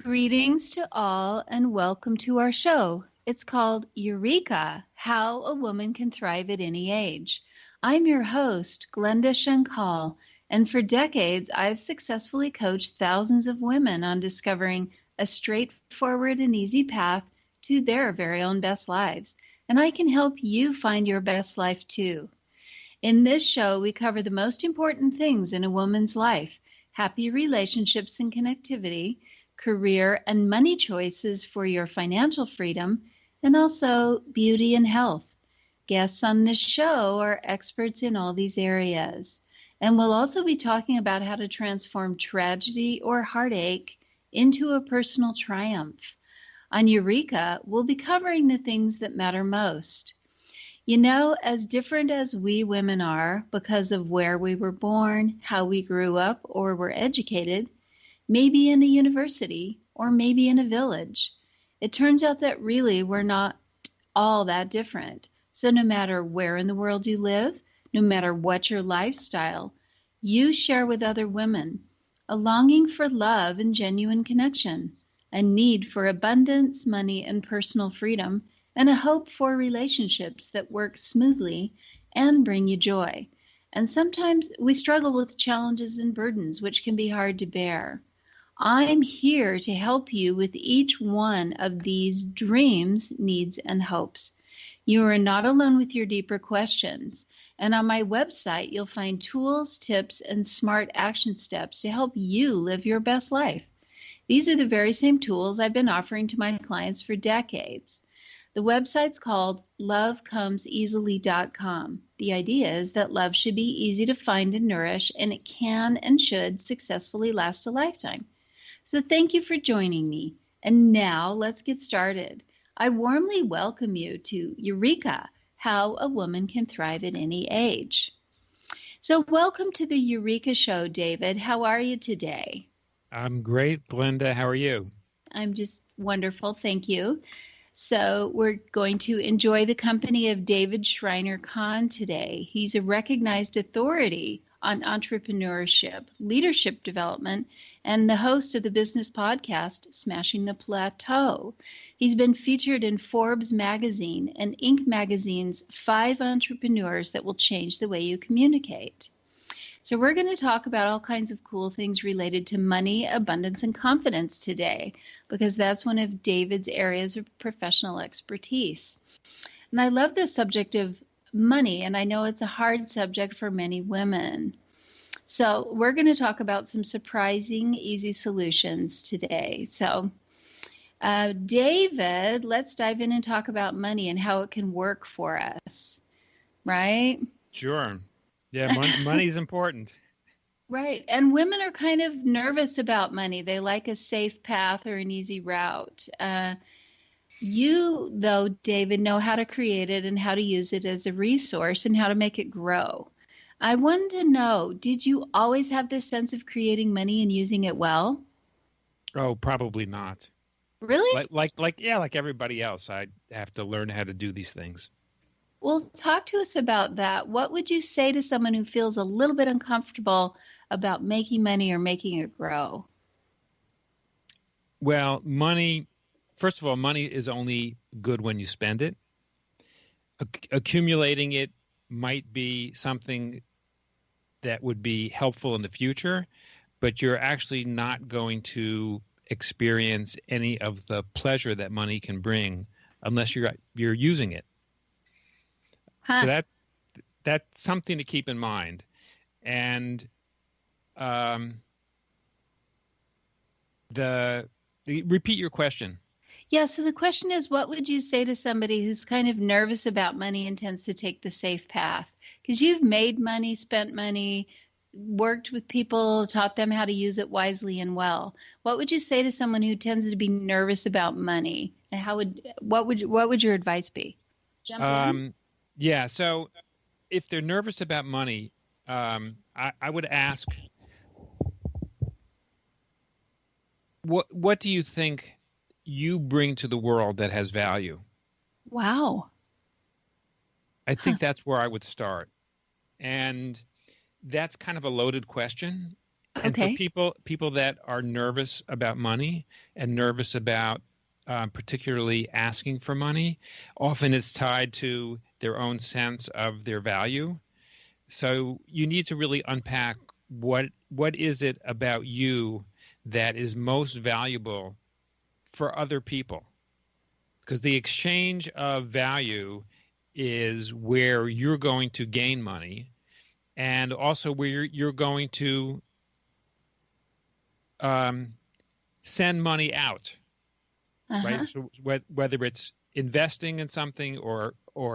Greetings to all and welcome to our show. It's called Eureka, How a Woman Can Thrive at Any Age. I'm your host, Glenda Shankal, and for decades I've successfully coached thousands of women on discovering a straightforward and easy path to their very own best lives. And I can help you find your best life too. In this show, we cover the most important things in a woman's life: happy relationships and connectivity, career and money choices for your financial freedom, and also beauty and health. Guests on this show are experts in all these areas. And we'll also be talking about how to transform tragedy or heartache into a personal triumph. On Eureka, we'll be covering the things that matter most. You know, as different as we women are because of where we were born, how we grew up or were educated, maybe in a university, or maybe in a village, it turns out that really we're not all that different. So no matter where in the world you live, no matter what your lifestyle, you share with other women a longing for love and genuine connection, a need for abundance, money, and personal freedom, and a hope for relationships that work smoothly and bring you joy. And sometimes we struggle with challenges and burdens, which can be hard to bear. I'm here to help you with each one of these dreams, needs, and hopes. You are not alone with your deeper questions. And on my website, you'll find tools, tips, and smart action steps to help you live your best life. These are the very same tools I've been offering to my clients for decades. The website's called lovecomseasily.com. The idea is that love should be easy to find and nourish, and it can and should successfully last a lifetime. So thank you for joining me. And now let's get started. I warmly welcome you to Eureka, How a Woman Can Thrive at Any Age. So welcome to the Eureka Show, David. How are you today? I'm great, Glenda. How are you? I'm just wonderful. Thank you. So we're going to enjoy the company of David Shriner-Cahn today. He's a recognized authority on entrepreneurship, leadership development, and the host of the business podcast, Smashing the Plateau. He's been featured in Forbes Magazine and Inc. Magazine's 5 Entrepreneurs That Will Change the Way You Communicate. So we're going to talk about all kinds of cool things related to money, abundance, and confidence today, because that's one of David's areas of professional expertise. And I love the subject of money, and I know it's a hard subject for many women. So we're going to talk about some surprising, easy solutions today. So David, let's dive in and talk about money and how it can work for us, right? Sure. Yeah, money's important. Right. And women are kind of nervous about money. They like a safe path or an easy route. You, though, David, know how to create it and how to use it as a resource and how to make it grow. I wanted to know, did you always have this sense of creating money and using it well? Oh, probably not. Really? Like everybody else, I have to learn how to do these things. Well, talk to us about that. What would you say to someone who feels a little bit uncomfortable about making money or making it grow? Well, first of all, money is only good when you spend it. Accumulating it might be something that would be helpful in the future, but you're actually not going to experience any of the pleasure that money can bring unless you're using it. Huh. So that's something to keep in mind. And repeat your question. Yeah, so the question is, what would you say to somebody who's kind of nervous about money and tends to take the safe path? Because you've made money, spent money, worked with people, taught them how to use it wisely and well. What would you say to someone who tends to be nervous about money? And what would your advice be? Jump in. Yeah, so if they're nervous about money, I would ask, what do you think you bring to the world that has value? Wow. I think that's where I would start. And that's kind of a loaded question. And for Okay. people that are nervous about money and nervous about particularly asking for money, often it's tied to their own sense of their value. So you need to really unpack what is it about you that is most valuable for other people, because the exchange of value is where you're going to gain money, and also where you're going to send money out, right? Uh-huh. So whether it's investing in something or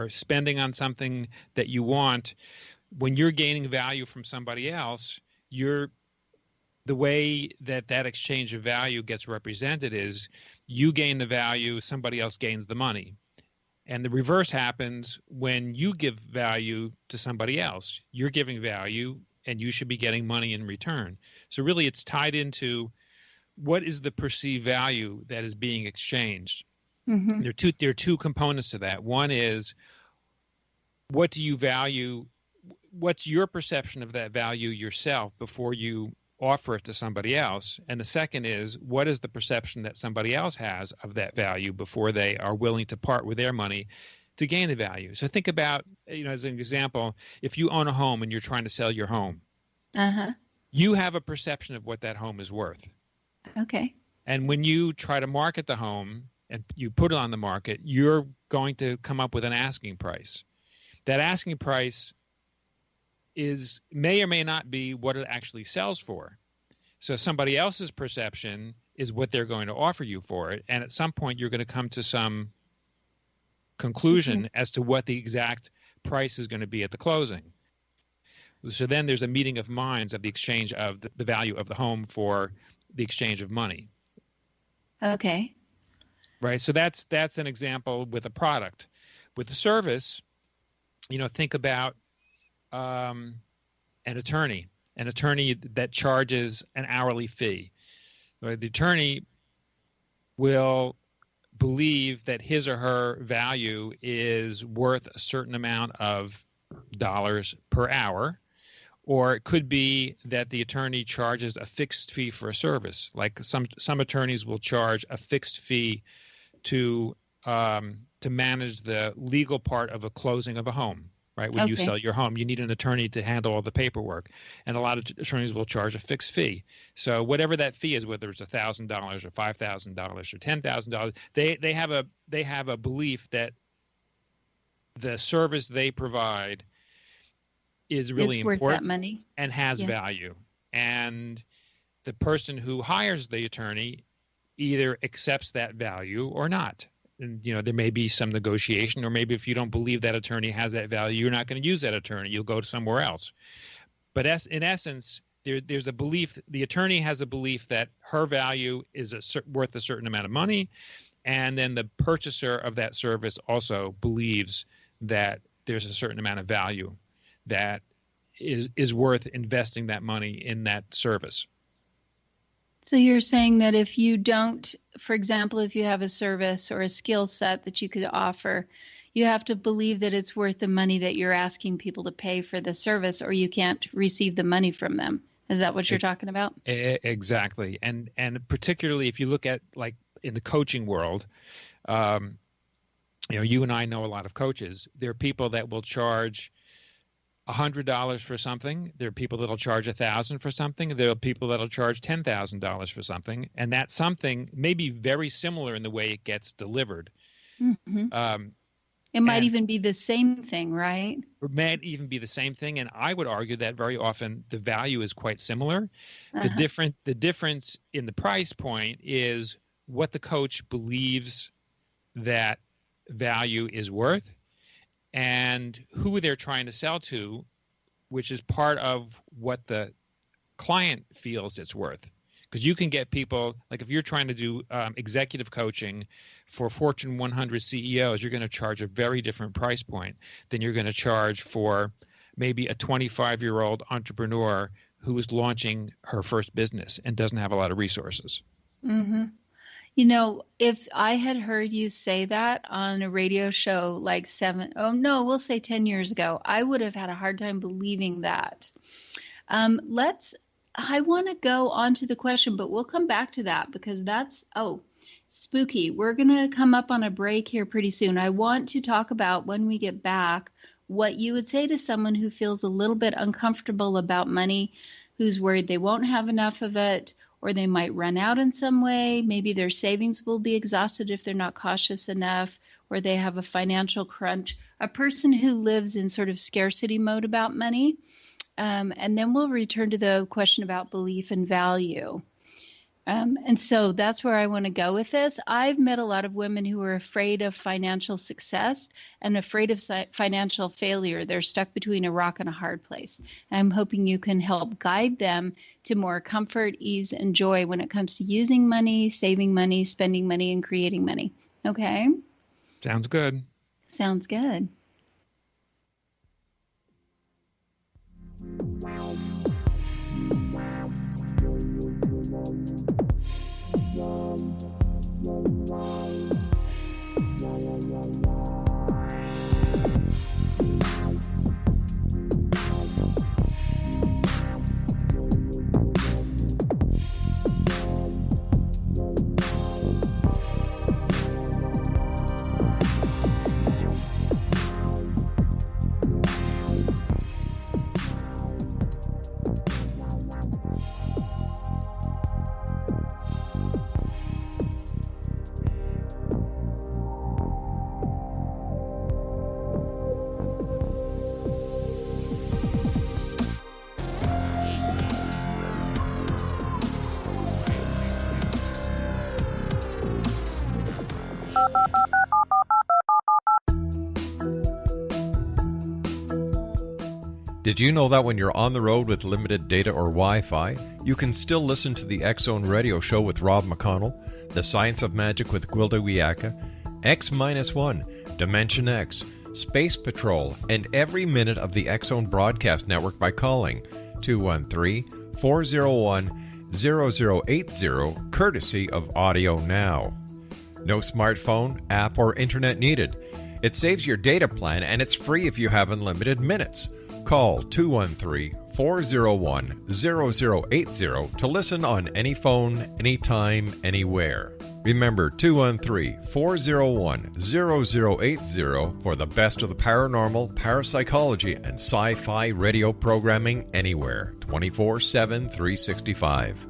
spending on something that you want, when you're gaining value from somebody else, the way that exchange of value gets represented is you gain the value, somebody else gains the money. And the reverse happens when you give value to somebody else. You're giving value and you should be getting money in return. So really it's tied into what is the perceived value that is being exchanged. Mm-hmm. There are two components to that. One is, what do you value? What's your perception of that value yourself before you offer it to somebody else? And the second is, what is the perception that somebody else has of that value before they are willing to part with their money to gain the value? So think about, as an example, if you own a home and you're trying to sell your home, Uh-huh. you have a perception of what that home is worth. Okay. And when you try to market the home and you put it on the market, you're going to come up with an asking price. That asking price may or may not be what it actually sells for. So somebody else's perception is what they're going to offer you for it. And at some point, you're going to come to some conclusion as to what the exact price is going to be at the closing. So then there's a meeting of minds of the exchange of the value of the home for the exchange of money. Okay. Right. So that's an example with a product. With the service, think about an attorney that charges an hourly fee. Right? The attorney will believe that his or her value is worth a certain amount of dollars per hour, or it could be that the attorney charges a fixed fee for a service. Like some attorneys will charge a fixed fee to manage the legal part of a closing of a home. Right? When you sell your home, you need an attorney to handle all the paperwork. And a lot of attorneys will charge a fixed fee. So whatever that fee is, whether it's $1,000 or $5,000 or $10,000, they have a belief that the service they provide is really important, worth that money, and has value. And the person who hires the attorney either accepts that value or not. And, there may be some negotiation, or maybe if you don't believe that attorney has that value, you're not going to use that attorney. You'll go to somewhere else. But in essence, there's a belief, the attorney has a belief that her value is worth a certain amount of money. And then the purchaser of that service also believes that there's a certain amount of value that is worth investing that money in that service. So you're saying that if you don't, for example, if you have a service or a skill set that you could offer, you have to believe that it's worth the money that you're asking people to pay for the service, or you can't receive the money from them. Is that what you're talking about? Exactly. And particularly if you look at, like, in the coaching world, you and I know a lot of coaches. There are people that will charge $100 for something. There are people that'll charge $1,000 for something. There are people that'll charge $10,000 for something, and that something may be very similar in the way it gets delivered. Mm-hmm. It might even be the same thing, right? It might even be the same thing, and I would argue that very often the value is quite similar. Uh-huh. The difference in the price point is what the coach believes that value is worth, and who they're trying to sell to, which is part of what the client feels it's worth. Because you can get people, like if you're trying to do executive coaching for Fortune 100 CEOs, you're going to charge a very different price point than you're going to charge for maybe a 25-year-old entrepreneur who is launching her first business and doesn't have a lot of resources. Mm-hmm. If I had heard you say that on a radio show like 10 years ago, I would have had a hard time believing that. Let's I want to go on to the question, but we'll come back to that because that's, spooky. We're going to come up on a break here pretty soon. I want to talk about when we get back what you would say to someone who feels a little bit uncomfortable about money, who's worried they won't have enough of it, or they might run out in some way. Maybe their savings will be exhausted if they're not cautious enough, or they have a financial crunch. A person who lives in sort of scarcity mode about money. And then we'll return to the question about belief and value. And so that's where I want to go with this. I've met a lot of women who are afraid of financial success and afraid of financial failure. They're stuck between a rock and a hard place. And I'm hoping you can help guide them to more comfort, ease, and joy when it comes to using money, saving money, spending money, and creating money. Okay? Sounds good. Sounds good. Did you know that when you're on the road with limited data or Wi-Fi, you can still listen to the X-Zone Radio Show with Rob McConnell, The Science of Magic with Gwilda Wiyaka, X-1, Dimension X, Space Patrol, and every minute of the X-Zone broadcast network by calling 213-401-0080, courtesy of Audio Now. No smartphone, app, or internet needed. It saves your data plan and it's free if you have unlimited minutes. Call 213-401-0080 to listen on any phone, anytime, anywhere. Remember 213-401-0080 for the best of the paranormal, parapsychology, and sci-fi radio programming anywhere, 24/7, 365.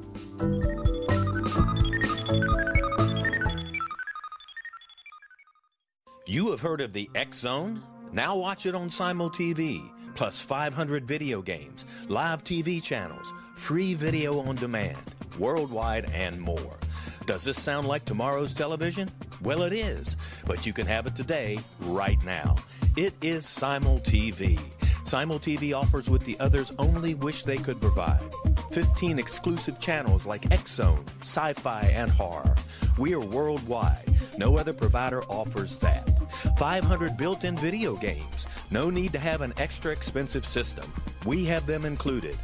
You have heard of the X-Zone? Now watch it on Simul TV. Plus 500 video games, live TV channels, free video on demand, worldwide, and more. Does this sound like tomorrow's television? Well, it is, but you can have it today, right now. It is Simul TV. Simul TV offers what the others only wish they could provide. 15 exclusive channels like X-Zone, Sci-Fi, and Horror. We are worldwide. No other provider offers that. 500 built-in video games. No need to have an extra expensive system. We have them included.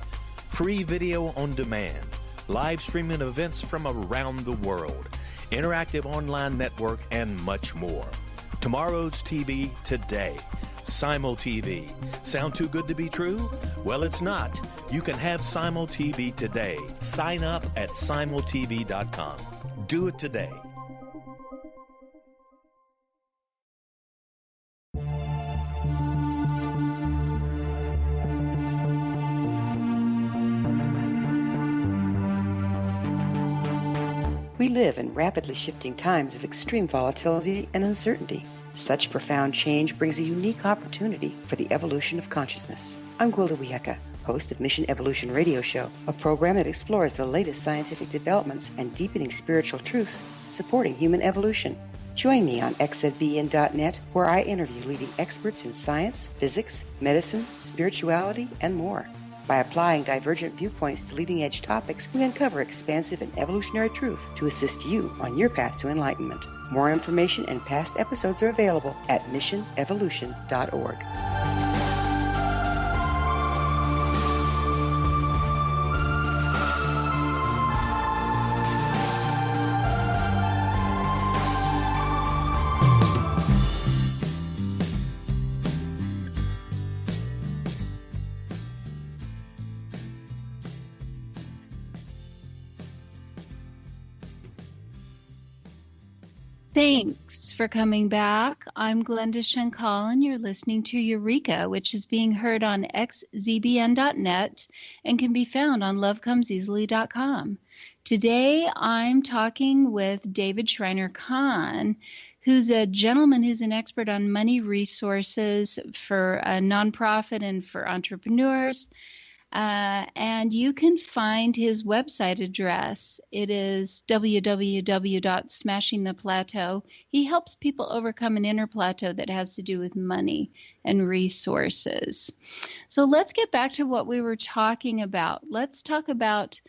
Free video on demand. Live streaming events from around the world. Interactive online network and much more. Tomorrow's TV today. Simul TV. Sound too good to be true? Well, it's not. You can have Simul TV today. Sign up at simultv.com. Do it today. We live in rapidly shifting times of extreme volatility and uncertainty. Such profound change brings a unique opportunity for the evolution of consciousness. I'm Gwilda Wiyaka, host of Mission Evolution Radio Show, a program that explores the latest scientific developments and deepening spiritual truths supporting human evolution. Join me on xzbn.net, where I interview leading experts in science, physics, medicine, spirituality, and more. By applying divergent viewpoints to leading-edge topics, we uncover expansive and evolutionary truth to assist you on your path to enlightenment. More information and past episodes are available at missionevolution.org. Thanks for coming back. I'm Glenda Shankal, and you're listening to Eureka, which is being heard on xzbn.net and can be found on lovecomeseasily.com. Today, I'm talking with David Shriner-Cahn, who's a gentleman who's an expert on money resources for a nonprofit and for entrepreneurs. And you can find his website address. It is www.smashingtheplateau. He helps people overcome an inner plateau that has to do with money and resources. So let's get back to what we were talking about. Let's talk about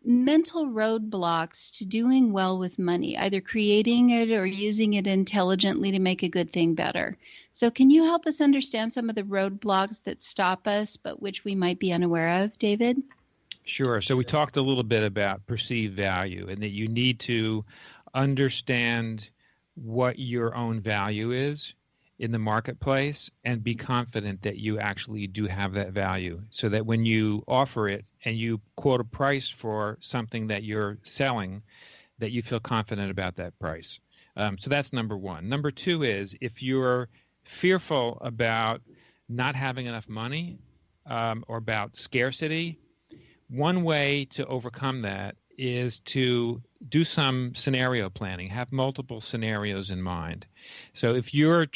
mental roadblocks to doing well with money, either creating it or using it intelligently to make a good thing better. So can you help us understand some of the roadblocks that stop us, but which we might be unaware of, David? Sure. So we talked a little bit about perceived value and that you need to understand what your own value is in the marketplace and be confident that you actually do have that value, so that when you offer it and you quote a price for something that you're selling, that you feel confident about that price. So that's number one. Number two is, if you're fearful about not having enough money or about scarcity, one way to overcome that is to do some scenario planning, have multiple scenarios in mind. So if you're an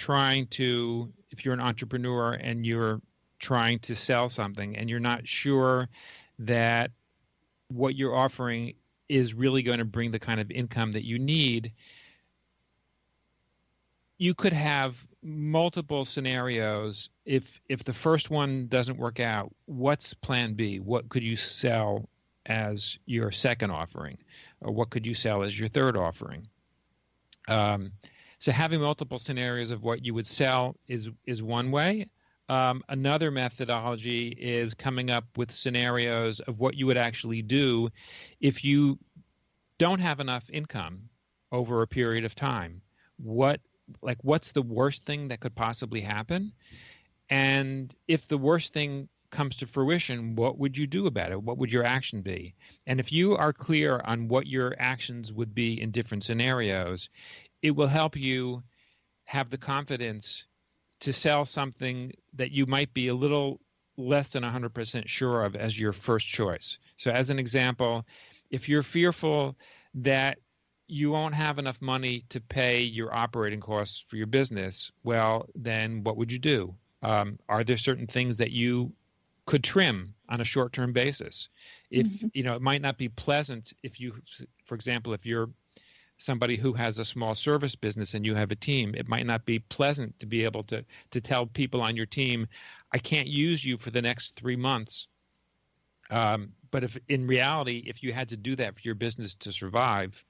entrepreneur and you're trying to sell something and you're not sure that what you're offering is really going to bring the kind of income that you need, you could have multiple scenarios. If the first one doesn't work out, what's plan B? What could you sell as your second offering? Or what could you sell as your third offering? So having multiple scenarios of what you would sell is one way. Another methodology is coming up with scenarios of what you would actually do if you don't have enough income over a period of time. What's the worst thing that could possibly happen? And if the worst thing comes to fruition, what would you do about it? What would your action be? And if you are clear on what your actions would be in different scenarios, it will help you have the confidence to sell something that you might be a little less than 100% sure of as your first choice. So as an example, if you're fearful that you won't have enough money to pay your operating costs for your business, well, then what would you do? Are there certain things that you could trim on a short-term basis? If it might not be pleasant if you, for example, if you're somebody who has a small service business and you have a team, it might not be pleasant to be able to tell people on your team, I can't use you for the next 3 months. But if in reality, if you had to do that for your business to survive,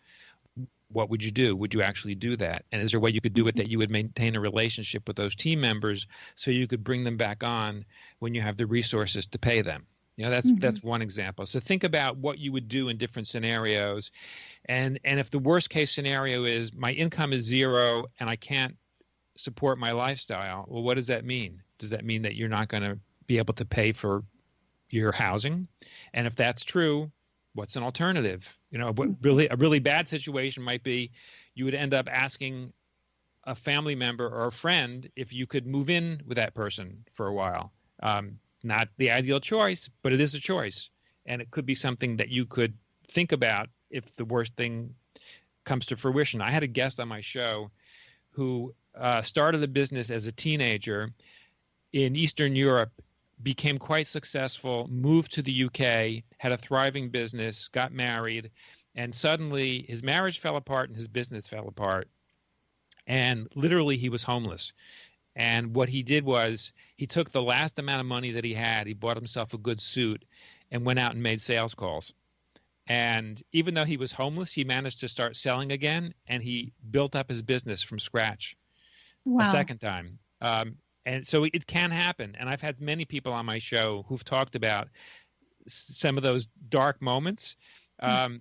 what would you do? Would you actually do that? And is there a way you could do it that you would maintain a relationship with those team members so you could bring them back on when you have the resources to pay them? That's one example. So think about what you would do in different scenarios. And if the worst case scenario is my income is zero and I can't support my lifestyle, well, what does that mean? Does that mean that you're not going to be able to pay for your housing? And if that's true, what's an alternative? A really bad situation might be you would end up asking a family member or a friend if you could move in with that person for a while. Not the ideal choice, but it is a choice. And it could be something that you could think about if the worst thing comes to fruition. I had a guest on my show who started a business as a teenager in Eastern Europe, became quite successful, moved to the UK, had a thriving business, got married, and suddenly his marriage fell apart and his business fell apart. And literally he was homeless. And what he did was he took the last amount of money that he had, he bought himself a good suit and went out and made sales calls. And even though he was homeless, he managed to start selling again, and he built up his business from scratch a second time. And so it can happen. And I've had many people on my show who've talked about some of those dark moments.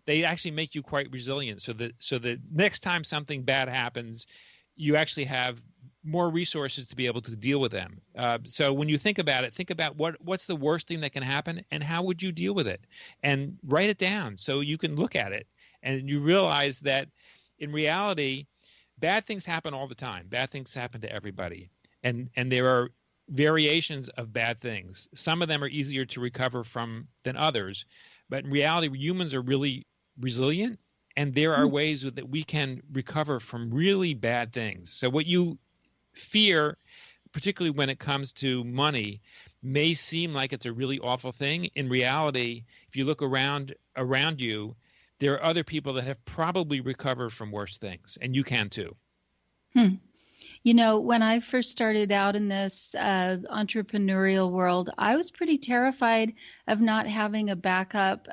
They actually make you quite resilient. So the next time something bad happens, you actually have more resources to be able to deal with them. So when you think about what's the worst thing that can happen and how would you deal with it? And write it down so you can look at it and you realize that in reality, bad things happen all the time. Bad things happen to everybody. And there are variations of bad things. Some of them are easier to recover from than others. But in reality, humans are really resilient, and there are ways that we can recover from really bad things. So what you fear, particularly when it comes to money, may seem like it's a really awful thing. In reality, if you look around you, there are other people that have probably recovered from worse things, and you can too. You know, when I first started out in this entrepreneurial world, I was pretty terrified of not having backup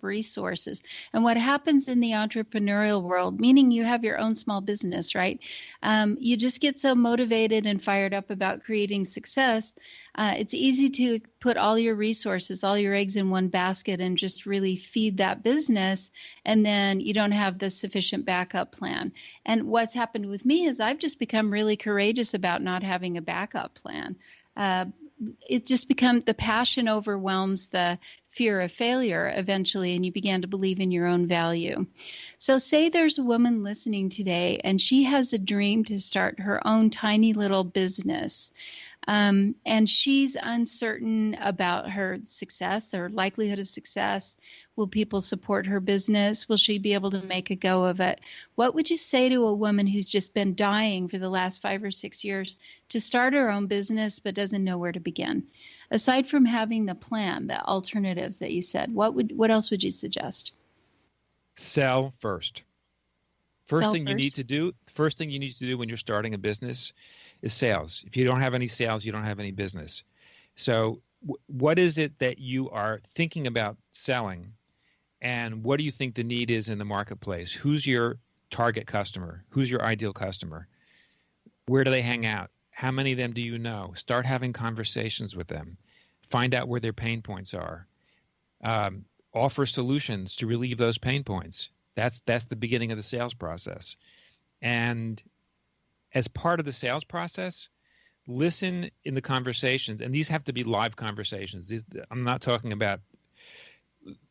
resources. And what happens in the entrepreneurial world, meaning you have your own small business, right? You just get so motivated and fired up about creating success. It's easy to put all your resources, all your eggs in one basket and just really feed that business. And then you don't have the sufficient backup plan. And what's happened with me is I've just become really courageous about not having a backup plan. It just becomes the passion overwhelms the fear of failure eventually, and you began to believe in your own value. So say there's a woman listening today and she has a dream to start her own tiny little business. And she's uncertain about her success or likelihood of success. Will people support her business? Will she be able to make a go of it? What would you say to a woman who's just been dying for the last 5 or 6 years to start her own business but doesn't know where to begin? Aside from having the plan, the alternatives that you said, what else would you suggest? Sell first. First thing you need to do when you're starting a business is sales. If you don't have any sales, you don't have any business. So what is it that you are thinking about selling, and what do you think the need is in the marketplace? Who's your target customer? Who's your ideal customer? Where do they hang out? How many of them do you know? Start having conversations with them. Find out where their pain points are. Offer solutions to relieve those pain points. That's the beginning of the sales process. And as part of the sales process, listen in the conversations, and these have to be live conversations. I'm not talking about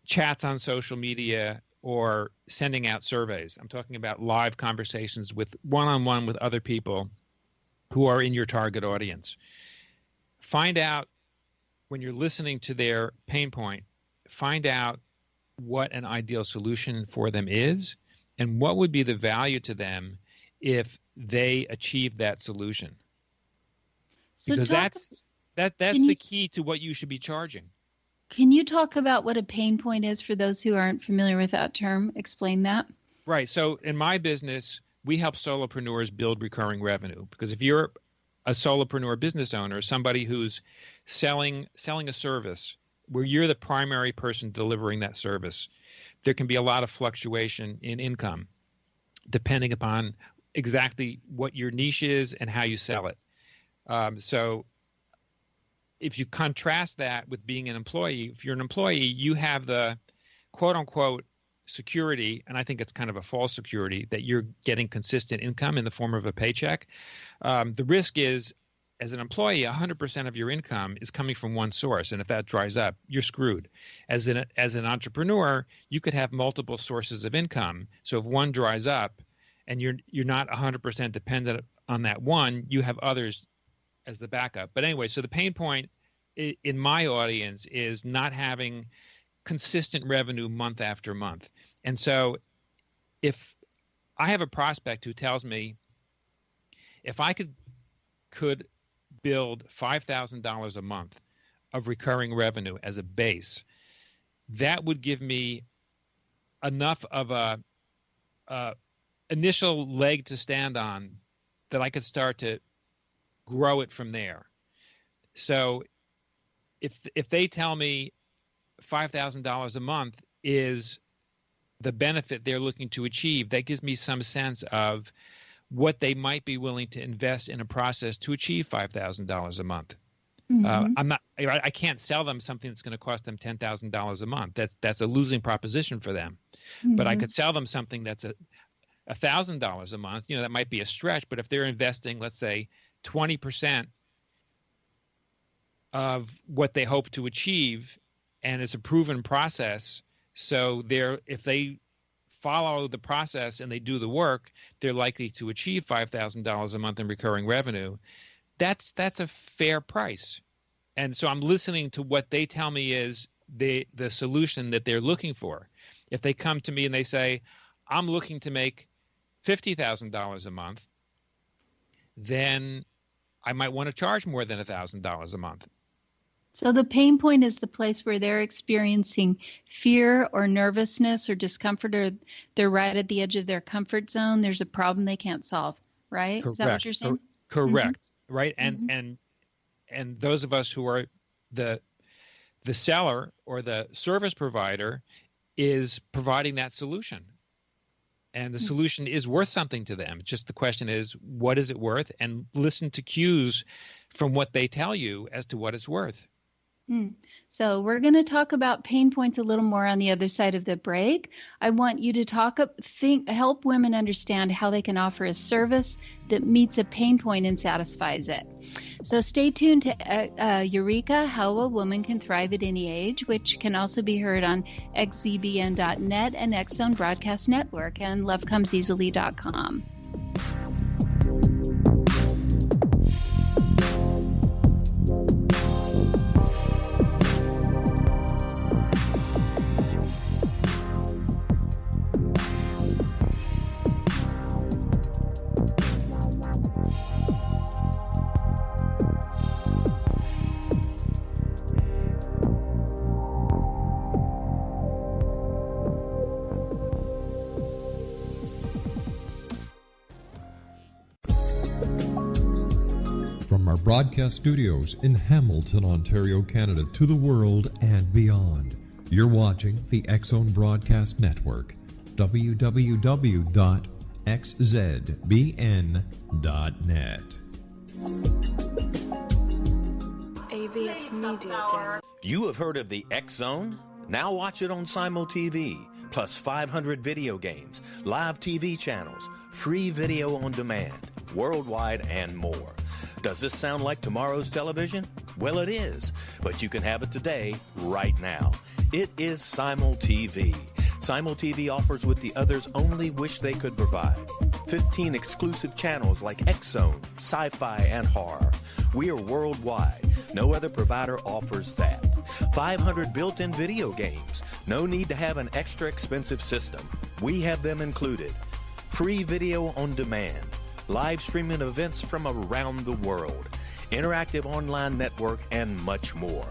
chats on social media or sending out surveys. I'm talking about live conversations with one-on-one with other people who are in your target audience. Find out, when you're listening to their pain point, find out what an ideal solution for them is and what would be the value to them if they achieve that solution. So because that's the key to what you should be charging. Can you talk about what a pain point is for those who aren't familiar with that term? Explain that. Right. So in my business, we help solopreneurs build recurring revenue, because if you're a solopreneur business owner, somebody who's selling a service where you're the primary person delivering that service, there can be a lot of fluctuation in income depending upon exactly what your niche is and how you sell it. So if you contrast that with being an employee, if you're an employee, you have the quote unquote security, and I think it's kind of a false security, that you're getting consistent income in the form of a paycheck. The risk is, as an employee, 100% of your income is coming from one source, and if that dries up, you're screwed. As an entrepreneur, you could have multiple sources of income. So if one dries up, and you're not 100% dependent on that one, you have others as the backup. But anyway, so the pain point in my audience is not having consistent revenue month after month. And so if I have a prospect who tells me, if I could build $5,000 a month of recurring revenue as a base, that would give me enough of a initial leg to stand on that I could start to grow it from there. So if they tell me $5,000 a month is the benefit they're looking to achieve, that gives me some sense of what they might be willing to invest in a process to achieve $5,000 a month. Mm-hmm. I can't sell them something that's going to cost them $10,000 a month. That's a losing proposition for them. Mm-hmm. But I could sell them something that's $1,000 a month. You know, that might be a stretch, but if they're investing, let's say, 20% of what they hope to achieve, and it's a proven process, so if they follow the process and they do the work, they're likely to achieve $5,000 a month in recurring revenue. That's a fair price. And so I'm listening to what they tell me is the solution that they're looking for. If they come to me and they say, I'm looking to make $50,000 a month, then I might want to charge more than $1,000 a month. So the pain point is the place where they're experiencing fear or nervousness or discomfort, or they're right at the edge of their comfort zone. There's a problem they can't solve, right? Correct. Is that what you're saying? Correct. Mm-hmm. Right. Mm-hmm. And those of us who are the seller or the service provider is providing that solution. And the solution is worth something to them. Just the question is, what is it worth? And listen to cues from what they tell you as to what it's worth. So we're going to talk about pain points a little more on the other side of the break. I want you to help women understand how they can offer a service that meets a pain point and satisfies it. So stay tuned to Eureka, How a Woman Can Thrive at Any Age, which can also be heard on xzbn.net and X Zone Broadcast Network and lovecomseasily.com. Broadcast studios in Hamilton, Ontario, Canada, to the world and beyond. You're watching the X Zone Broadcast Network, www.xzbn.net. AVS Media Den. You have heard of the X Zone? Now watch it on Simul TV, plus 500 video games, live TV channels, free video on demand, worldwide, and more. Does this sound like tomorrow's television? Well, it is, but you can have it today, right now. It is Simul TV. Simul TV offers what the others only wish they could provide. 15 exclusive channels like X-Zone, Sci-Fi, and Horror. We are worldwide. No other provider offers that. 500 built-in video games. No need to have an extra expensive system. We have them included. Free video on demand. Live streaming events from around the world, interactive online network, and much more.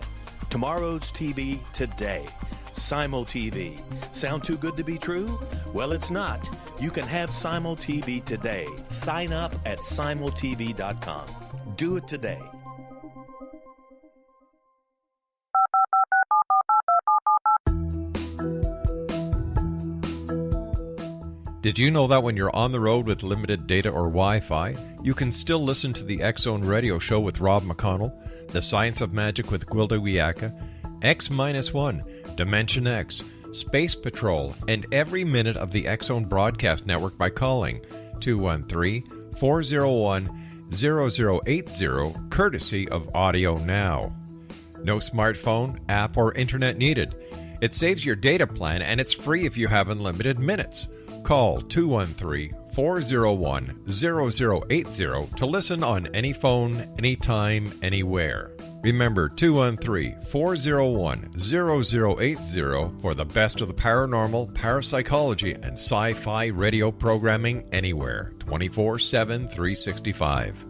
Tomorrow's TV today. Simul TV. Sound too good to be true? Well, it's not. You can have Simul TV today. Sign up at simultv.com. Do it today. Did you know that when you're on the road with limited data or Wi-Fi, you can still listen to the X Zone Radio Show with Rob McConnell, The Science of Magic with Gwilda Wiyaka, X-1, Dimension X, Space Patrol, and every minute of the X Zone Broadcast Network by calling 213-401-0080, courtesy of Audio Now. No smartphone, app, or internet needed. It saves your data plan, and it's free if you have unlimited minutes. Call 213-401-0080 to listen on any phone, anytime, anywhere. Remember 213-401-0080 for the best of the paranormal, parapsychology, and sci-fi radio programming anywhere, 24/7, 365.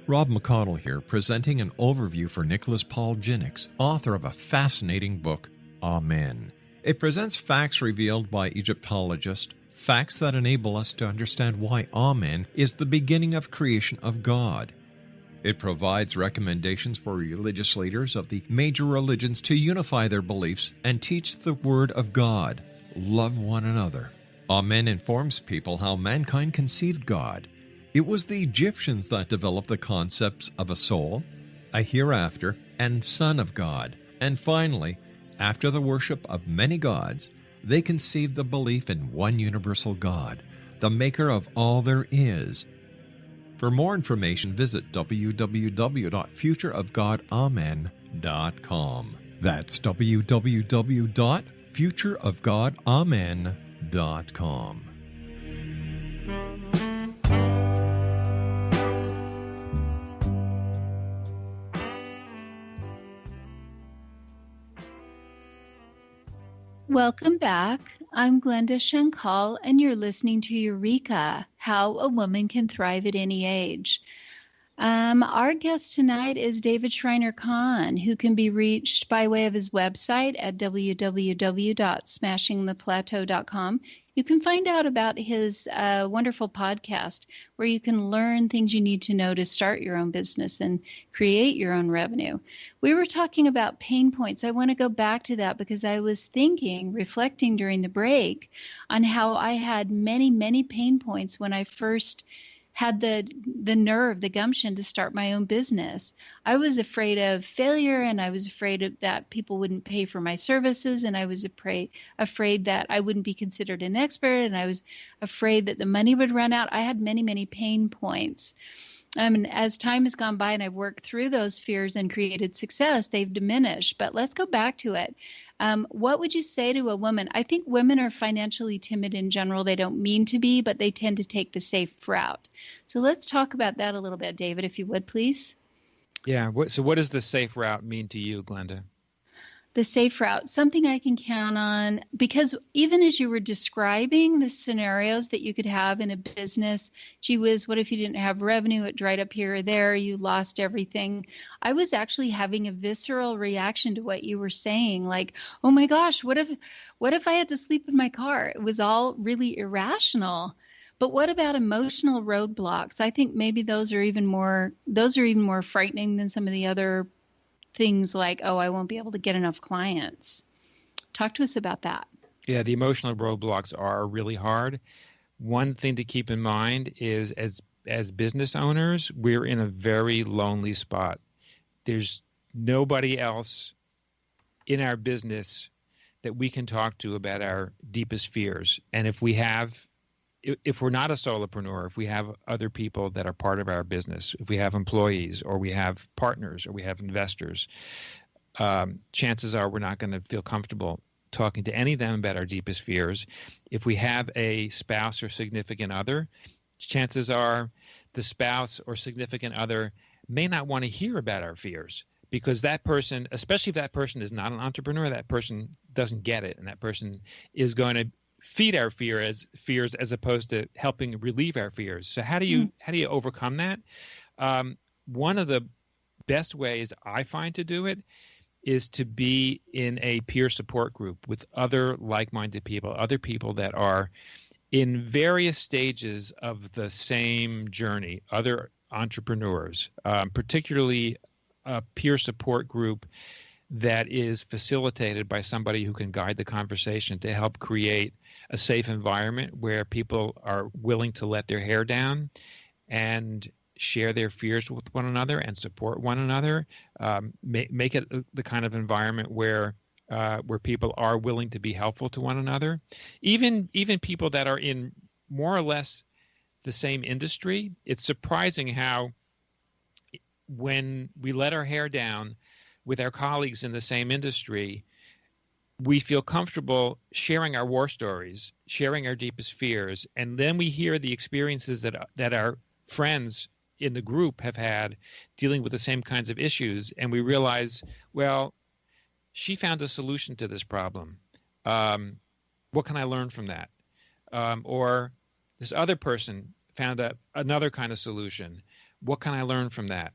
Rob McConnell here, presenting an overview for Nicholas Paul Jennings, author of a fascinating book, Amen. It presents facts revealed by Egyptologists, facts that enable us to understand why Amen is the beginning of creation of God. It provides recommendations for religious leaders of the major religions to unify their beliefs and teach the Word of God. Love one another. Amen informs people how mankind conceived God. It was the Egyptians that developed the concepts of a soul, a hereafter, and Son of God. And finally, after the worship of many gods, they conceived the belief in one universal God, the maker of all there is. For more information, visit www.futureofgodamen.com. That's www.futureofgodamen.com. Welcome back. I'm Glenda Shankal, and you're listening to Eureka, How a Woman Can Thrive at Any Age. Our guest tonight is David Shriner-Cahn, who can be reached by way of his website at www.smashingtheplateau.com. You can find out about his wonderful podcast where you can learn things you need to know to start your own business and create your own revenue. We were talking about pain points. I want to go back to that because I was reflecting during the break on how I had many, many pain points when I first had the nerve, the gumption to start my own business. I was afraid of failure, and I was afraid that people wouldn't pay for my services, and I was afraid that I wouldn't be considered an expert, and I was afraid that the money would run out. I had many, many pain points. And as time has gone by and I've worked through those fears and created success, they've diminished. But let's go back to it. What would you say to a woman? I think women are financially timid in general. They don't mean to be, but they tend to take the safe route. So let's talk about that a little bit, David, if you would, please. Yeah. So what does the safe route mean to you, Glenda? The safe route, something I can count on, because even as you were describing the scenarios that you could have in a business, gee whiz, what if you didn't have revenue? It dried up here or there, you lost everything. I was actually having a visceral reaction to what you were saying, like, oh my gosh, what if I had to sleep in my car? It was all really irrational. But what about emotional roadblocks? I think maybe those are even more frightening than some of the other things like, oh, I won't be able to get enough clients. Talk to us about that. Yeah, the emotional roadblocks are really hard. One thing to keep in mind is as business owners, we're in a very lonely spot. There's nobody else in our business that we can talk to about our deepest fears. And if we're not a solopreneur, if we have other people that are part of our business, if we have employees or we have partners or we have investors, chances are we're not going to feel comfortable talking to any of them about our deepest fears. If we have a spouse or significant other, chances are the spouse or significant other may not want to hear about our fears, because that person, especially if that person is not an entrepreneur, that person doesn't get it, and that person is going to feed our fears as opposed to helping relieve our fears. So how do you overcome that? One of the best ways I find to do it is to be in a peer support group with other like-minded people, other people that are in various stages of the same journey, other entrepreneurs, particularly a peer support group that is facilitated by somebody who can guide the conversation to help create a safe environment where people are willing to let their hair down and share their fears with one another and support one another. Make it the kind of environment where people are willing to be helpful to one another. Even people that are in more or less the same industry, it's surprising how when we let our hair down with our colleagues in the same industry, we feel comfortable sharing our war stories, sharing our deepest fears, and then we hear the experiences that our friends in the group have had dealing with the same kinds of issues, and we realize, well, she found a solution to this problem. What can I learn from that? Or this other person found another kind of solution. What can I learn from that?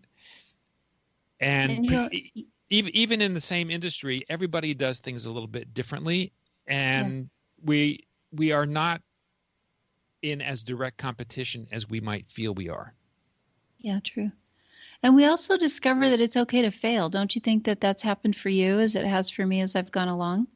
And even in the same industry, everybody does things a little bit differently, and we are not in as direct competition as we might feel we are. Yeah, true. And we also discover that it's okay to fail. Don't you think that that's happened for you as it has for me as I've gone along?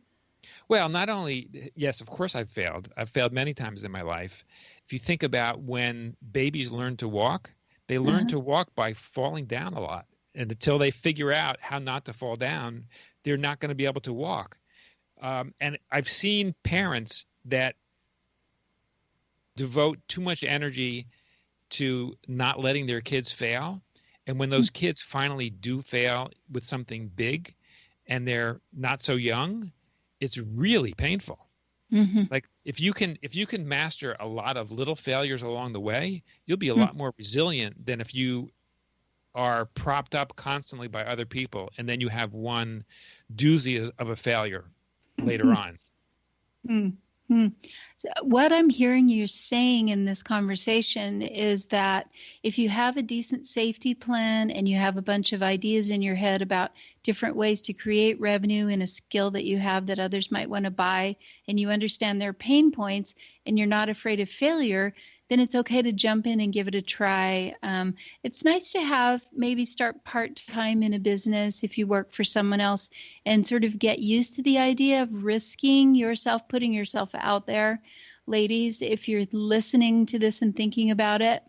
Well, not only, yes, of course I've failed. I've failed many times in my life. If you think about when babies learn to walk, they learn to walk by falling down a lot. And until they figure out how not to fall down, they're not going to be able to walk. And I've seen parents that devote too much energy to not letting their kids fail. And when those kids finally do fail with something big and they're not so young, it's really painful. Mm-hmm. Like if you can master a lot of little failures along the way, you'll be a lot more resilient than if you are propped up constantly by other people and then you have one doozy of a failure later on. Mm-hmm. So what I'm hearing you saying in this conversation is that if you have a decent safety plan and you have a bunch of ideas in your head about different ways to create revenue in a skill that you have that others might want to buy, and you understand their pain points and you're not afraid of failure, then it's okay to jump in and give it a try. It's nice to have maybe start part-time in a business if you work for someone else and sort of get used to the idea of risking yourself, putting yourself out there. Ladies, if you're listening to this and thinking about it,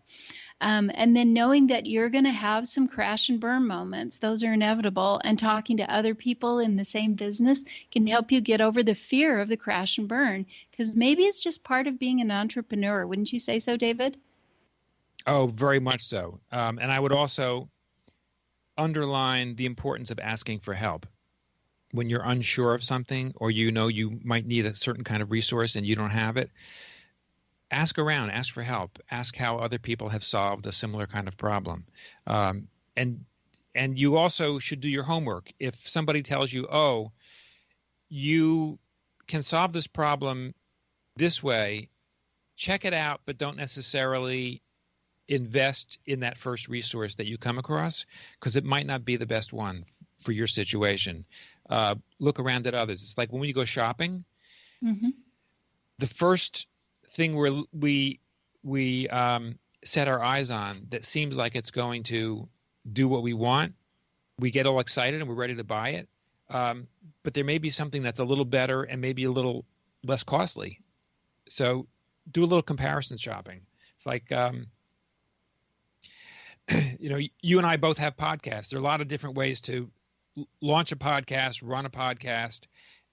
and then knowing that you're going to have some crash and burn moments, those are inevitable, and talking to other people in the same business can help you get over the fear of the crash and burn, because maybe it's just part of being an entrepreneur. Wouldn't you say so, David? Oh, very much so. And I would also underline the importance of asking for help. When you're unsure of something, or you know you might need a certain kind of resource and you don't have it, ask around, ask for help, ask how other people have solved a similar kind of problem. And you also should do your homework. If somebody tells you, oh, you can solve this problem this way, check it out, but don't necessarily invest in that first resource that you come across, because it might not be the best one for your situation. Look around at others. It's like when you go shopping, the first thing we set our eyes on that seems like it's going to do what we want, we get all excited and we're ready to buy it. But there may be something that's a little better and maybe a little less costly. So do a little comparison shopping. It's like, you and I both have podcasts. There are a lot of different ways to launch a podcast, run a podcast.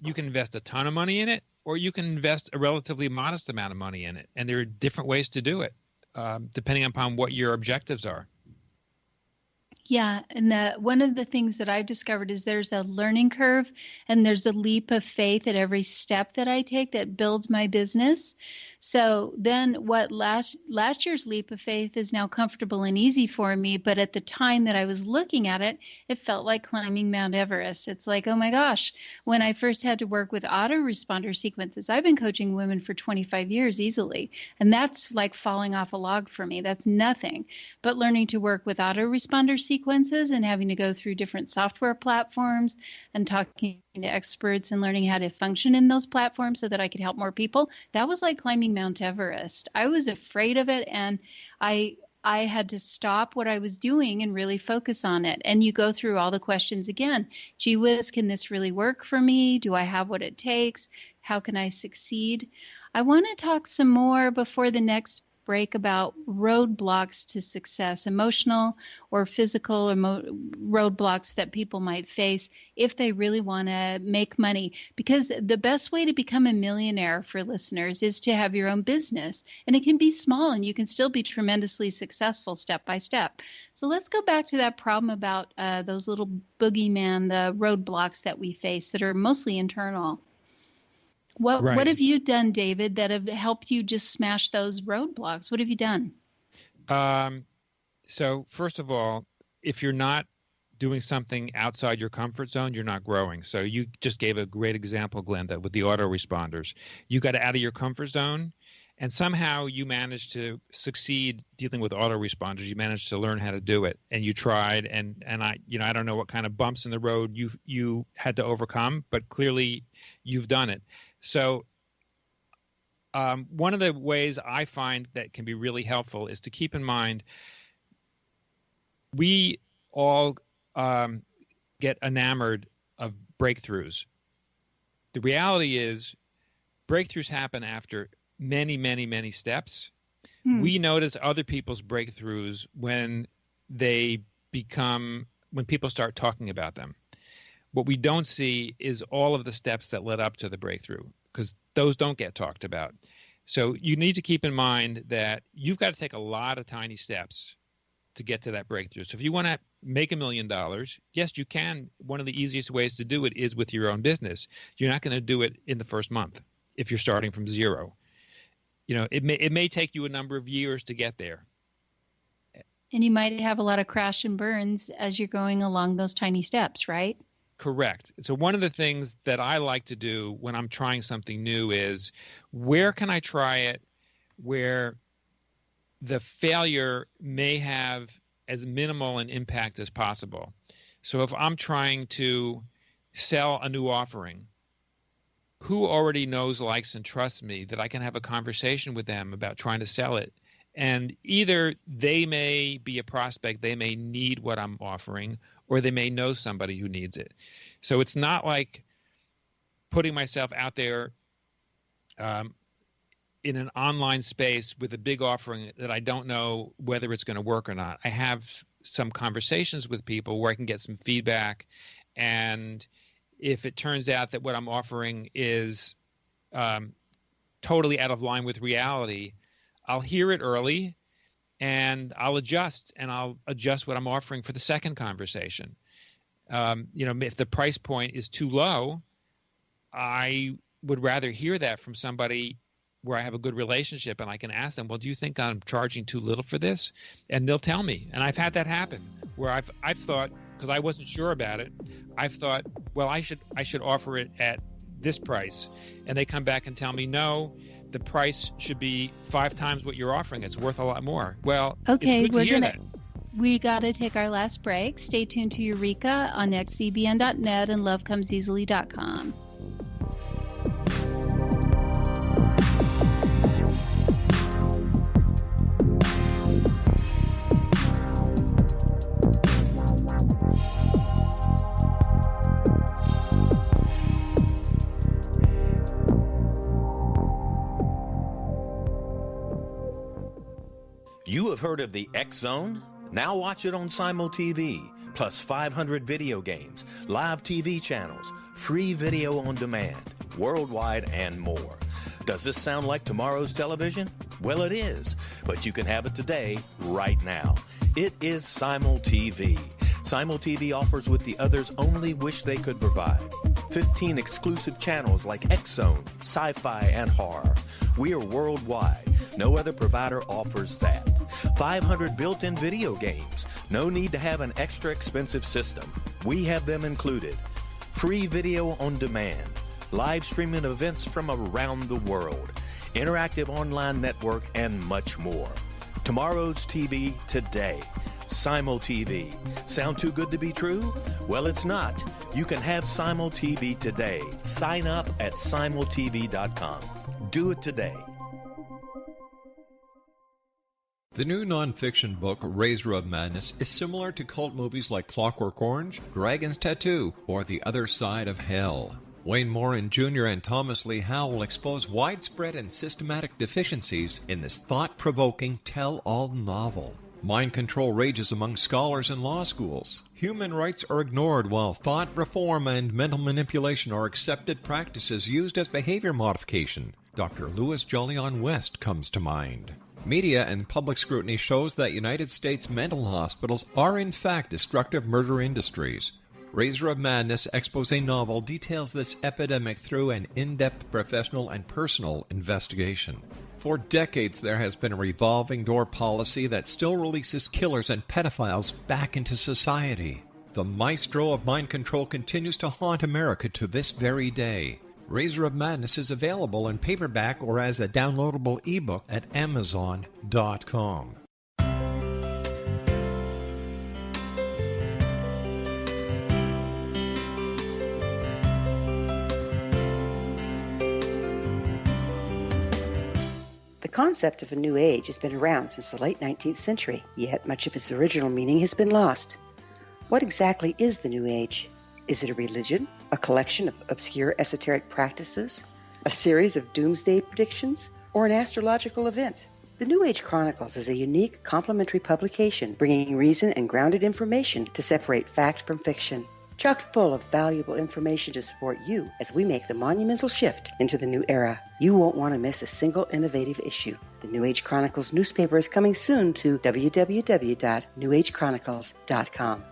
You can invest a ton of money in it, or you can invest a relatively modest amount of money in it. And there are different ways to do it, depending upon what your objectives are. Yeah, and one of the things that I've discovered is there's a learning curve and there's a leap of faith at every step that I take that builds my business. So then what last year's leap of faith is now comfortable and easy for me. But at the time that I was looking at it, it felt like climbing Mount Everest. It's like, oh my gosh, when I first had to work with autoresponder sequences, I've been coaching women for 25 years easily. And that's like falling off a log for me. That's nothing. But learning to work with autoresponder sequences and having to go through different software platforms and talking to experts and learning how to function in those platforms so that I could help more people, that was like climbing Mount Everest. I was afraid of it, and I had to stop what I was doing and really focus on it. And you go through all the questions again. Gee whiz, can this really work for me? Do I have what it takes? How can I succeed? I want to talk some more before the next break about roadblocks to success, emotional or physical roadblocks that people might face if they really want to make money. Because the best way to become a millionaire for listeners is to have your own business. And it can be small and you can still be tremendously successful step by step. So let's go back to that problem about those little boogeyman, the roadblocks that we face that are mostly internal. What have you done, David, that have helped you just smash those roadblocks? What have you done? So first of all, if you're not doing something outside your comfort zone, you're not growing. So you just gave a great example, Glenda, with the autoresponders. You got out of your comfort zone, and somehow you managed to succeed dealing with autoresponders. You managed to learn how to do it, and you tried. And I don't know what kind of bumps in the road you had to overcome, but clearly you've done it. So one of the ways I find that can be really helpful is to keep in mind we all get enamored of breakthroughs. The reality is breakthroughs happen after many, many, many steps. We notice other people's breakthroughs when people start talking about them. What we don't see is all of the steps that led up to the breakthrough, because those don't get talked about. So you need to keep in mind that you've got to take a lot of tiny steps to get to that breakthrough. So if you want to make $1 million, yes, you can. One of the easiest ways to do it is with your own business. You're not going to do it in the first month if you're starting from zero. It may take you a number of years to get there. And you might have a lot of crash and burns as you're going along those tiny steps, right? Correct. So one of the things that I like to do when I'm trying something new is, where can I try it where the failure may have as minimal an impact as possible? So if I'm trying to sell a new offering, who already knows, likes, and trusts me that I can have a conversation with them about trying to sell it? And either they may be a prospect, they may need what I'm offering, or they may know somebody who needs it. So it's not like putting myself out there in an online space with a big offering that I don't know whether it's going to work or not. I have some conversations with people where I can get some feedback, and if it turns out that what I'm offering is totally out of line with reality, I'll hear it early and I'll adjust what I'm offering for the second conversation. If the price point is too low, I would rather hear that from somebody where I have a good relationship, and I can ask them, well, do you think I'm charging too little for this? And they'll tell me. And I've had that happen where I've thought, because I wasn't sure about it, I've thought, well, I should offer it at this price. And they come back and tell me, no, the price should be 5 times what you're offering. It's worth a lot more. Well, okay, it's good to hear that. We got to take our last break. Stay tuned to Eureka on xzbn.net and lovecomesEasily.com. You have heard of the X Zone? Now watch it on SimulTV, plus 500 video games, live TV channels, free video on demand, worldwide, and more. Does this sound like tomorrow's television? Well, it is, but you can have it today, right now. It is SimulTV. SimulTV offers what the others only wish they could provide. 15 exclusive channels like X Zone, sci-fi, and horror. We are worldwide. No other provider offers that. 500 built-in video games. No need to have an extra expensive system. We have them included. Free video on demand. Live streaming events from around the world. Interactive online network, and much more. Tomorrow's TV today. SimulTV. Sound too good to be true? Well, it's not. You can have SimulTV today. Sign up at simultv.com. Do it today. The new nonfiction book, Razor of Madness, is similar to cult movies like Clockwork Orange, Dragon's Tattoo, or The Other Side of Hell. Wayne Morin Jr. and Thomas Lee Howell will expose widespread and systematic deficiencies in this thought-provoking tell-all novel. Mind control rages among scholars in law schools. Human rights are ignored while thought reform and mental manipulation are accepted practices used as behavior modification. Dr. Louis Jolyon West comes to mind. Media and public scrutiny shows that United States mental hospitals are in fact destructive murder industries. Razor of Madness expose novel details this epidemic through an in-depth professional and personal investigation. For decades, there has been a revolving door policy that still releases killers and pedophiles back into society. The maestro of mind control continues to haunt America to this very day. Razor of Madness is available in paperback or as a downloadable ebook at Amazon.com. The concept of a new age has been around since the late 19th century, yet much of its original meaning has been lost. What exactly is the new age? Is it a religion, a collection of obscure esoteric practices, a series of doomsday predictions, or an astrological event? The New Age Chronicles is a unique complementary publication bringing reason and grounded information to separate fact from fiction. chock full of valuable information to support you as we make the monumental shift into the new era. You won't want to miss a single innovative issue. The New Age Chronicles newspaper is coming soon to www.newagechronicles.com.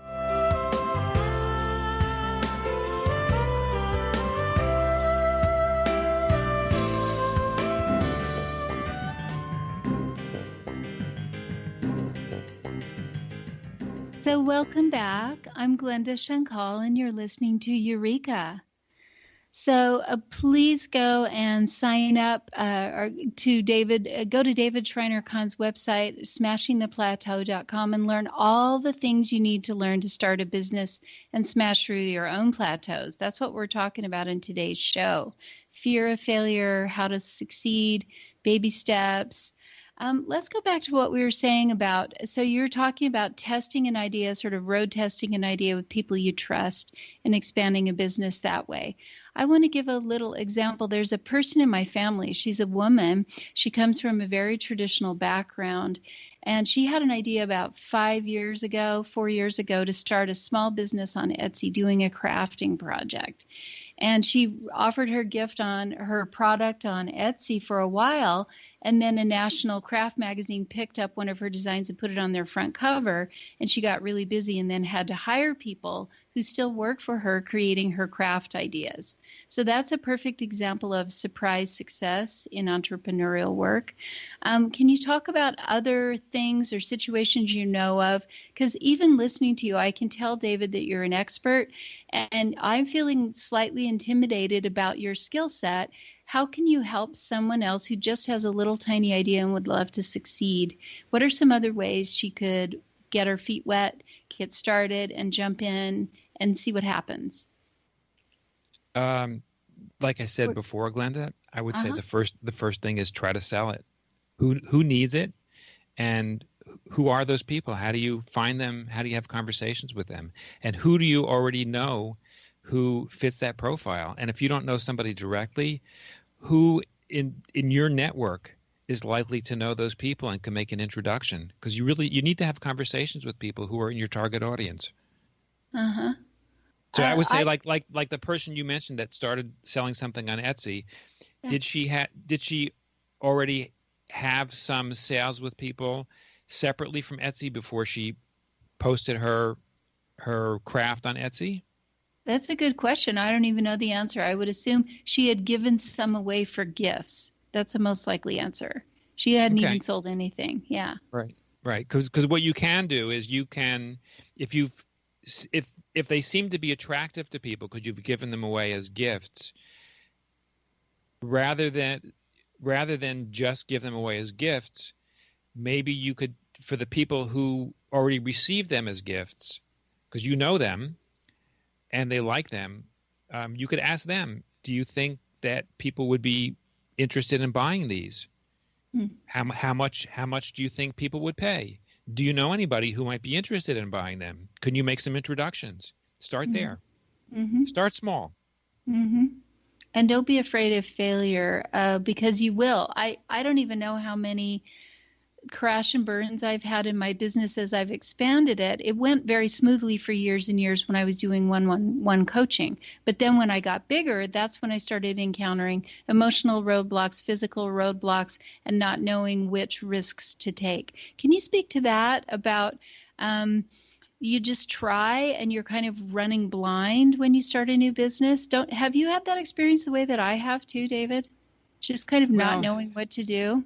So welcome back. I'm Glenda Shankal, and you're listening to Eureka. So please go and sign up to David. Go to David Shriner-Cahn's website, smashingtheplateau.com, and learn all the things you need to learn to start a business and smash through your own plateaus. That's what we're talking about in today's show. Fear of failure, how to succeed, baby steps. Let's go back to what we were saying about, so you're talking about testing an idea, sort of road testing an idea with people you trust and expanding a business that way. I want to give a little example. There's a person in my family. She's a woman. She comes from a very traditional background, and she had an idea about 4 years ago, to start a small business on Etsy doing a crafting project. And she offered her gift on her product on Etsy for a while, and then a national craft magazine picked up one of her designs and put it on their front cover, and she got really busy and then had to hire people who still work for her creating her craft ideas. So that's a perfect example of surprise success in entrepreneurial work. Can you talk about other things or situations you know of? Because even listening to you, I can tell, David, that you're an expert, and I'm feeling slightly intimidated about your skill set. How can you help someone else who just has a little tiny idea and would love to succeed? What are some other ways she could get her feet wet, get started, and jump in and see what happens? Like I said before, Glenda, I would say the first thing is try to sell it. Who needs it, and who are those people? How do you find them? How do you have conversations with them? And who do you already know who fits that profile? And if you don't know somebody directly, who in your network is likely to know those people and can make an introduction? Because you need to have conversations with people who are in your target audience. So I would say, like the person you mentioned that started selling something on Etsy, did she already have some sales with people separately from Etsy before she posted her craft on Etsy? That's a good question. I don't even know the answer. I would assume she had given some away for gifts. That's the most likely answer. She hadn't even sold anything. Yeah. Right. Because what you can do is you can, if they seem to be attractive to people because you've given them away as gifts, rather than just give them away as gifts, maybe you could, for the people who already received them as gifts, because you know them and they like them, you could ask them, do you think that people would be interested in buying these? How much do you think people would pay? Do you know anybody who might be interested in buying them? Can you make some introductions? Start there. Start small. And don't be afraid of failure, because you will. I don't even know how many crash and burns I've had in my business as I've expanded it. It went very smoothly for years and years when I was doing one-on-one coaching. But then when I got bigger, that's when I started encountering emotional roadblocks, physical roadblocks, and not knowing which risks to take. Can you speak to that about you just try and you're kind of running blind when you start a new business? Have you had that experience the way that I have too, David? Just kind of not knowing what to do?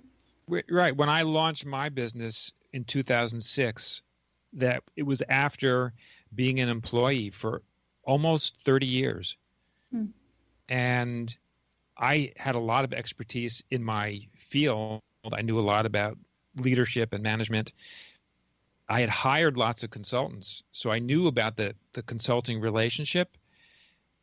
Right. When I launched my business in 2006, that it was after being an employee for almost 30 years. And I had a lot of expertise in my field. I knew a lot about leadership and management. I had hired lots of consultants, so I knew about the consulting relationship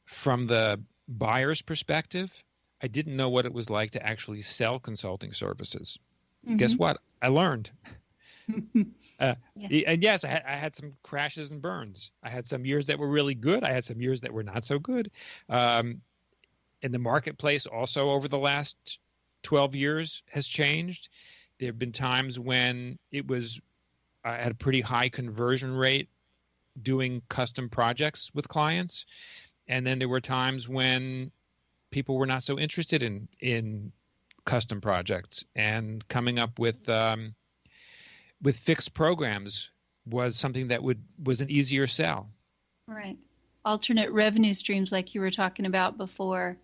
from the buyer's perspective. I didn't know what it was like to actually sell consulting services. Guess what? I learned. And yes, I had some crashes and burns. I had some years that were really good. I had some years that were not so good. And the marketplace also over the last 12 years has changed. There have been times when I had a pretty high conversion rate doing custom projects with clients. And then there were times when people were not so interested in custom projects, and coming up with fixed programs was something that was an easier sell. Right. Alternate revenue streams like you were talking about before.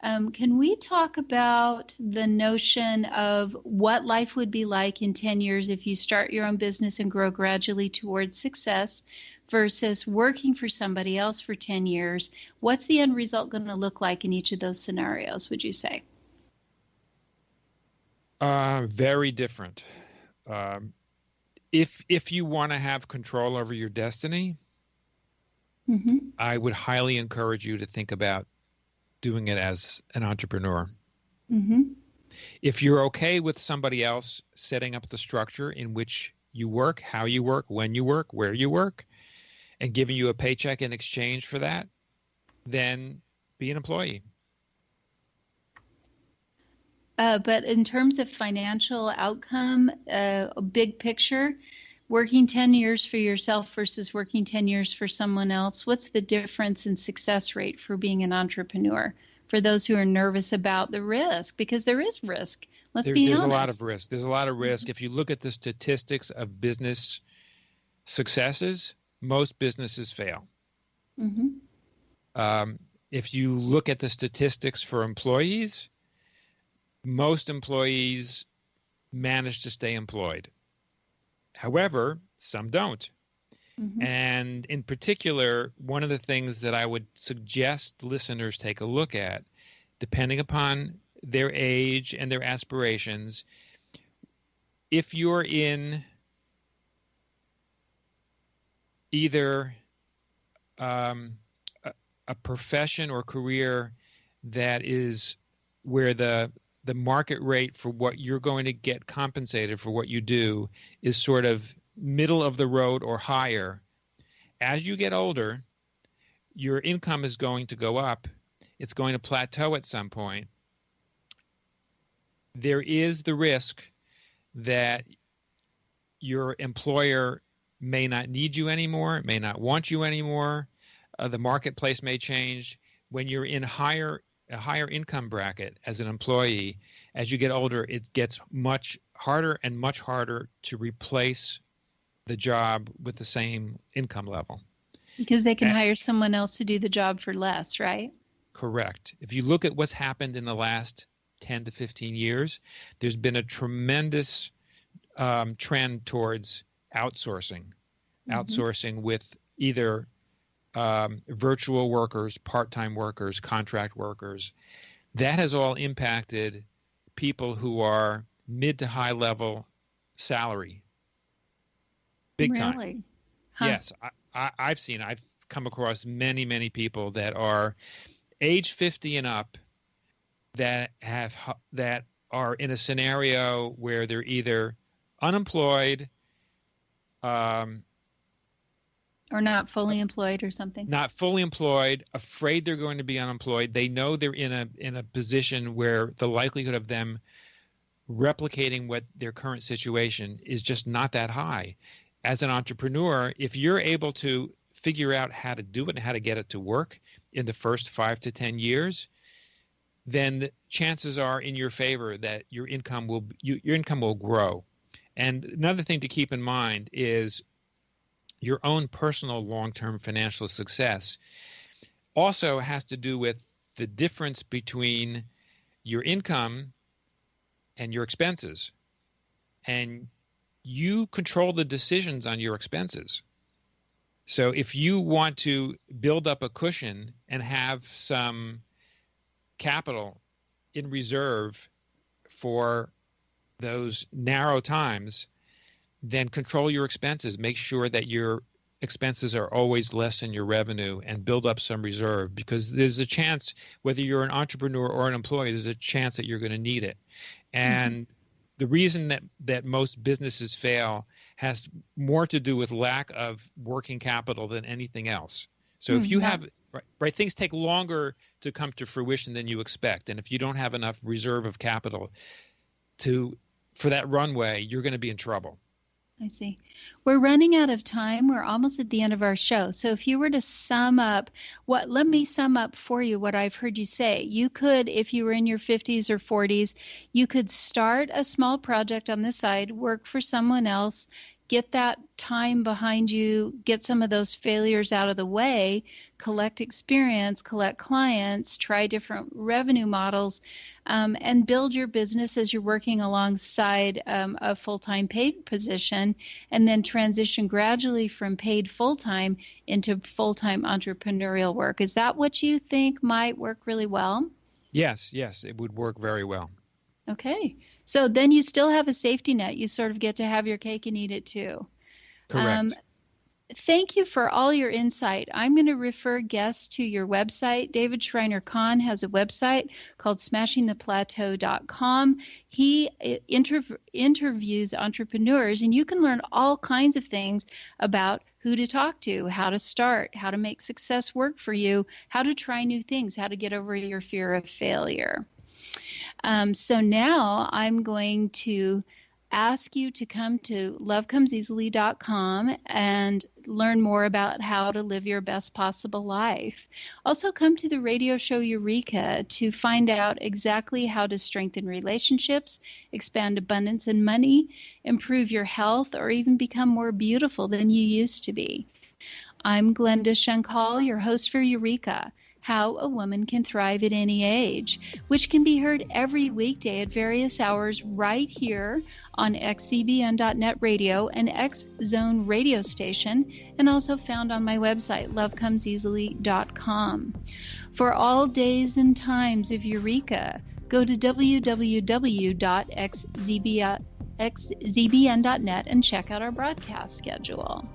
Can we talk about the notion of what life would be like in 10 years if you start your own business and grow gradually towards success versus working for somebody else for 10 years? What's the end result going to look like in each of those scenarios, would you say? Very different. If you want to have control over your destiny, I would highly encourage you to think about doing it as an entrepreneur. If you're okay with somebody else setting up the structure in which you work, how you work, when you work, where you work, and giving you a paycheck in exchange for that, then be an employee. But in terms of financial outcome, a big picture, working 10 years for yourself versus working 10 years for someone else, what's the difference in success rate for being an entrepreneur? For those who are nervous about the risk, because there is risk. Let's be honest. There's a lot of risk. There's a lot of risk. If you look at the statistics of business successes, most businesses fail. If you look at the statistics for employees, most employees manage to stay employed. However, some don't. And in particular, one of the things that I would suggest listeners take a look at, depending upon their age and their aspirations, if you're in either a profession or career that is where the market rate for what you're going to get compensated for what you do is sort of middle of the road or higher, as you get older, your income is going to go up. It's going to plateau at some point. There is the risk that your employer may not need you anymore, may not want you anymore. The marketplace may change. When you're in a higher income bracket as an employee, as you get older, it gets much harder and much harder to replace the job with the same income level. Because they can hire someone else to do the job for less, right? Correct. If you look at what's happened in the last 10 to 15 years, there's been a tremendous trend towards outsourcing, outsourcing with either virtual workers, part-time workers, contract workers. That has all impacted people who are mid to high level salary. Big time. Really? Huh. Yes. I've come across many people that are age 50 and up that are in a scenario where they're either unemployed, or not fully employed or something. Not fully employed, afraid they're going to be unemployed. They know they're in a position where the likelihood of them replicating what their current situation is just not that high. As an entrepreneur, if you're able to figure out how to do it and how to get it to work in the first 5 to 10 years, then the chances are in your favor that your income will grow. And another thing to keep in mind is your own personal long-term financial success also has to do with the difference between your income and your expenses. And you control the decisions on your expenses. So if you want to build up a cushion and have some capital in reserve for those narrow times, then control your expenses. Make sure that your expenses are always less than your revenue and build up some reserve, because there's a chance, whether you're an entrepreneur or an employee, there's a chance that you're going to need it. And the reason that most businesses fail has more to do with lack of working capital than anything else. So if you have, right, things take longer to come to fruition than you expect. And if you don't have enough reserve of capital for that runway, you're going to be in trouble. I see. We're running out of time. We're almost at the end of our show. So if you were to sum up let me sum up for you what I've heard you say. You could, if you were in your 50s or 40s, you could start a small project on the side, work for someone else, get that time behind you, get some of those failures out of the way, collect experience, collect clients, try different revenue models, and build your business as you're working alongside a full-time paid position, and then transition gradually from paid full-time into full-time entrepreneurial work. Is that what you think might work really well? Yes, it would work very well. Okay. So then you still have a safety net. You sort of get to have your cake and eat it too. Correct. Thank you for all your insight. I'm going to refer guests to your website. David Shriner-Cahn has a website called smashingtheplateau.com. He interviews entrepreneurs, and you can learn all kinds of things about who to talk to, how to start, how to make success work for you, how to try new things, how to get over your fear of failure. So now I'm going to ask you to come to lovecomesEasily.com and learn more about how to live your best possible life. Also, come to the radio show Eureka to find out exactly how to strengthen relationships, expand abundance and money, improve your health, or even become more beautiful than you used to be. I'm Glenda Shankal, your host for Eureka, How a Woman Can Thrive at Any Age, which can be heard every weekday at various hours right here on xzbn.net radio and X Zone radio station, and also found on my website, lovecomeseasily.com. For all days and times of Eureka, go to www.xzbn.net and check out our broadcast schedule.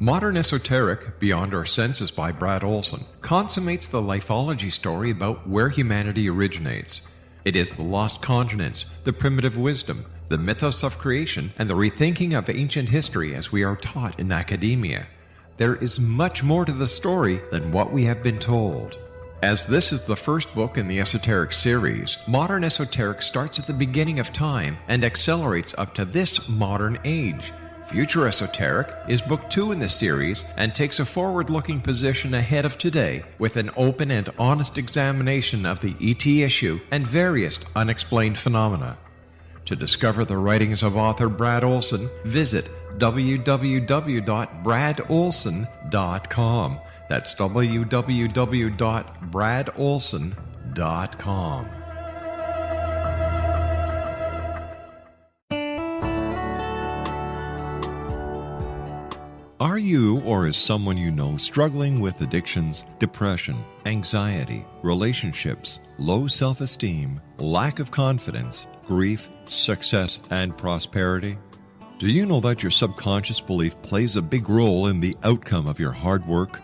Modern Esoteric, Beyond Our Senses by Brad Olson, consummates the lifeology story about where humanity originates. It is the lost continents, the primitive wisdom, the mythos of creation, and the rethinking of ancient history as we are taught in academia. There is much more to the story than what we have been told. As this is the first book in the Esoteric series, Modern Esoteric starts at the beginning of time and accelerates up to this modern age. Future Esoteric is book 2 in the series and takes a forward-looking position ahead of today with an open and honest examination of the ET issue and various unexplained phenomena. To discover the writings of author Brad Olson, visit www.bradolson.com. That's www.bradolson.com. Are you or is someone you know struggling with addictions, depression, anxiety, relationships, low self-esteem, lack of confidence, grief, success, and prosperity? Do you know that your subconscious belief plays a big role in the outcome of your hard work?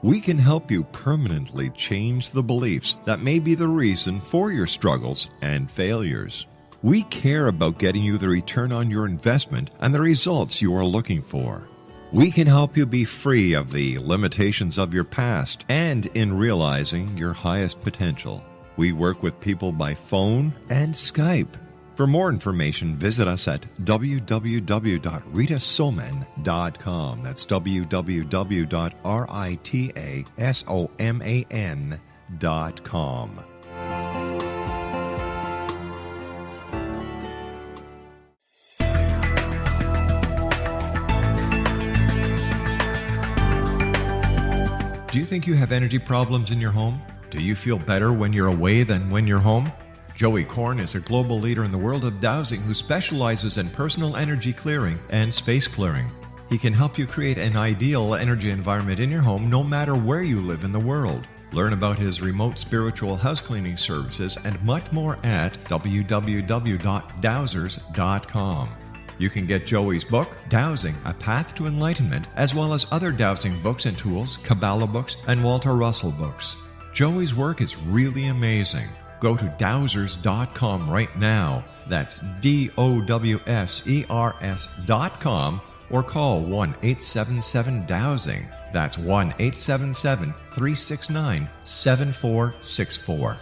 We can help you permanently change the beliefs that may be the reason for your struggles and failures. We care about getting you the return on your investment and the results you are looking for. We can help you be free of the limitations of your past and in realizing your highest potential. We work with people by phone and Skype. For more information, visit us at www.ritasoman.com. That's www.ritasoman.com. Do you think you have energy problems in your home? Do you feel better when you're away than when you're home? Joey Korn is a global leader in the world of dowsing who specializes in personal energy clearing and space clearing. He can help you create an ideal energy environment in your home no matter where you live in the world. Learn about his remote spiritual house cleaning services and much more at www.dowsers.com. You can get Joey's book, Dowsing, A Path to Enlightenment, as well as other dowsing books and tools, Kabbalah books, and Walter Russell books. Joey's work is really amazing. Go to dowsers.com right now. That's DOWSERS.com, or call 1-877-DOWSING. That's 1-877-369-7464.